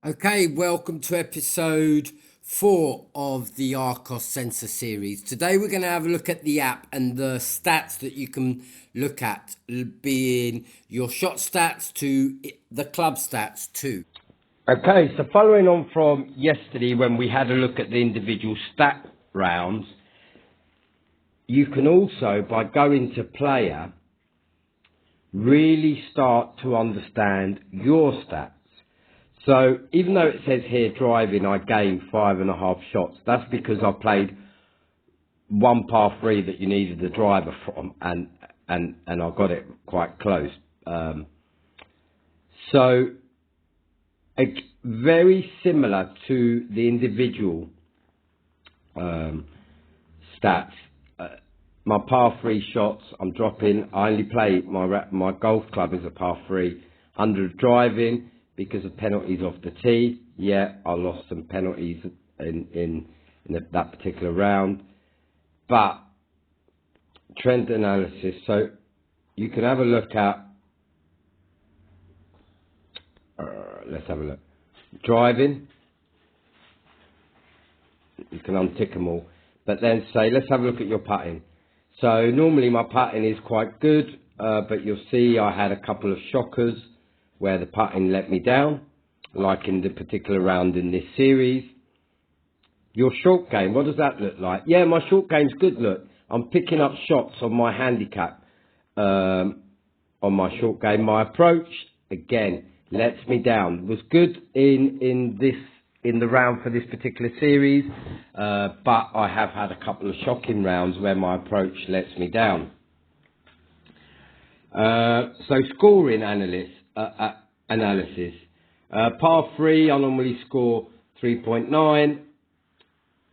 Okay, welcome to episode 4 of the Arccos Sensor Series. Today we're going to have a look at the app and the stats that you can look at, being your shot stats to the club stats too. Okay, so following on from yesterday when we had a look at the individual stat rounds, you can also, by going to player, really start to understand your stats. So even though it says here driving, I gained 5.5 shots, that's because I played one par 3 that you needed the driver from, and I got it quite close. So very similar to the individual stats. My par 3 shots, I'm dropping. I only play my golf club is a par 3, 100 driving because of penalties off the tee. Yeah, I lost some penalties in that particular round, but trend analysis. So you can have a look at. Let's have a look. Driving. You can untick them all, but then say, let's have a look at your putting. So normally my putting is quite good, but you'll see I had a couple of shockers where the putting let me down, like in the particular round in this series. Your short game, what does that look like? Yeah, my short game's good. Look, I'm picking up shots on my handicap on my short game. My approach, again, lets me down. Was good in the round for this particular series, but I have had a couple of shocking rounds where my approach lets me down. So scoring analysis. Par 3, I normally score 3.9.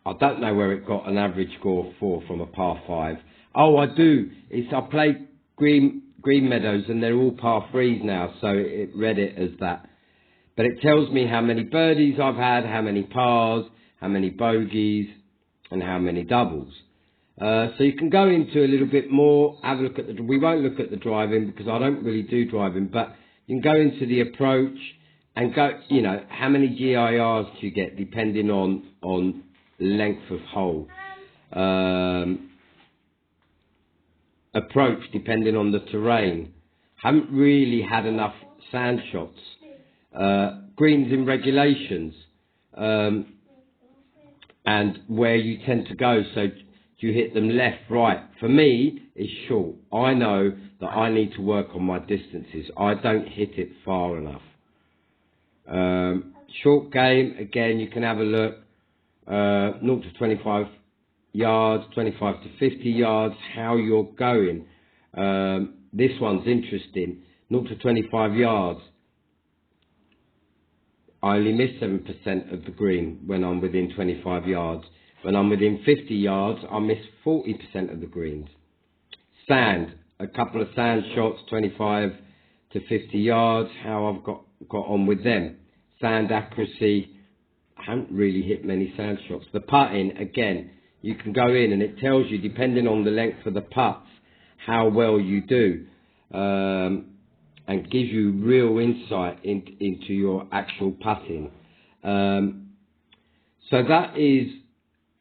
I don't know where it got an average score of 4 from a par 5. Oh, I do. I play Green Meadows and they're all par 3s now, so it read it as that. But it tells me how many birdies I've had, how many pars, how many bogeys, and how many doubles. So you can go into a little bit more, have a look at we won't look at the driving because I don't really do driving, but you can go into the approach and go, how many GIRs do you get depending on length of hole. Approach depending on the terrain. Haven't really had enough sand shots. Greens in regulations, and where you tend to go. So do you hit them left, right? For me, it's short. I know that I need to work on my distances. I don't hit it far enough. Short game, again, you can have a look. 0 to 25 yards, 25 to 50 yards, how you're going. This one's interesting. 0 to 25 yards. I only miss 7% of the green when I'm within 25 yards. When I'm within 50 yards, I miss 40% of the greens. Sand, a couple of sand shots, 25 to 50 yards, how I've got on with them. Sand accuracy, I haven't really hit many sand shots. The putting, again, you can go in and it tells you, depending on the length of the putts, how well you do. And gives you real insight into your actual putting. So that is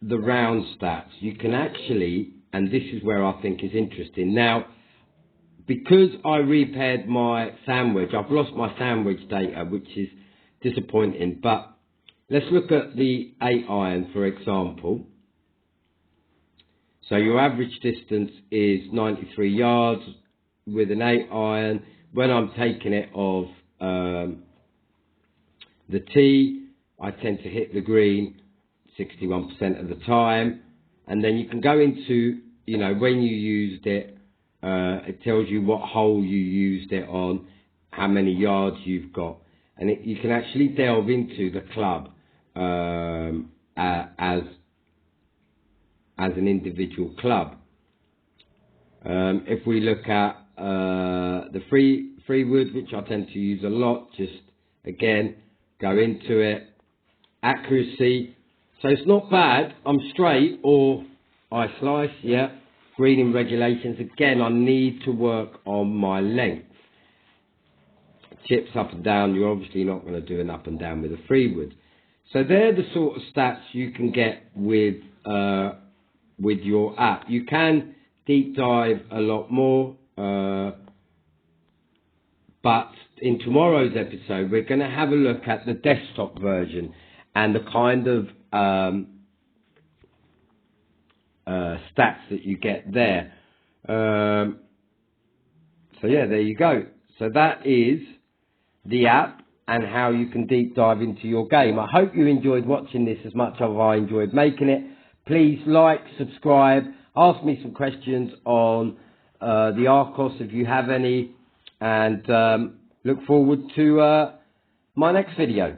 the round stats. You can actually, and this is where I think is interesting. Now, because I repaired my sandwich, I've lost my sandwich data, which is disappointing. But let's look at the 8-iron, for example. So your average distance is 93 yards with an 8-iron. When I'm taking it off the tee, I tend to hit the green 61% of the time. And then you can go into, when you used it, it tells you what hole you used it on, how many yards you've got. And you can actually delve into the club as an individual club. If we look at the free wood, which I tend to use a lot, just again go into it. Accuracy, so it's not bad. I'm straight or I slice. Yeah. Green in regulations, again I need to work on my length. chips up and down, you're obviously not going to do an up and down with a 3-wood. So they're the sort of stats you can get with your app. You can deep dive a lot more, but in tomorrow's episode, we're going to have a look at the desktop version and the kind of stats that you get there. So yeah, there you go. So that is the app and how you can deep dive into your game. I hope you enjoyed watching this as much as I enjoyed making it. Please like, subscribe, ask me some questions on the Arccos if you have any, and look forward to my next video.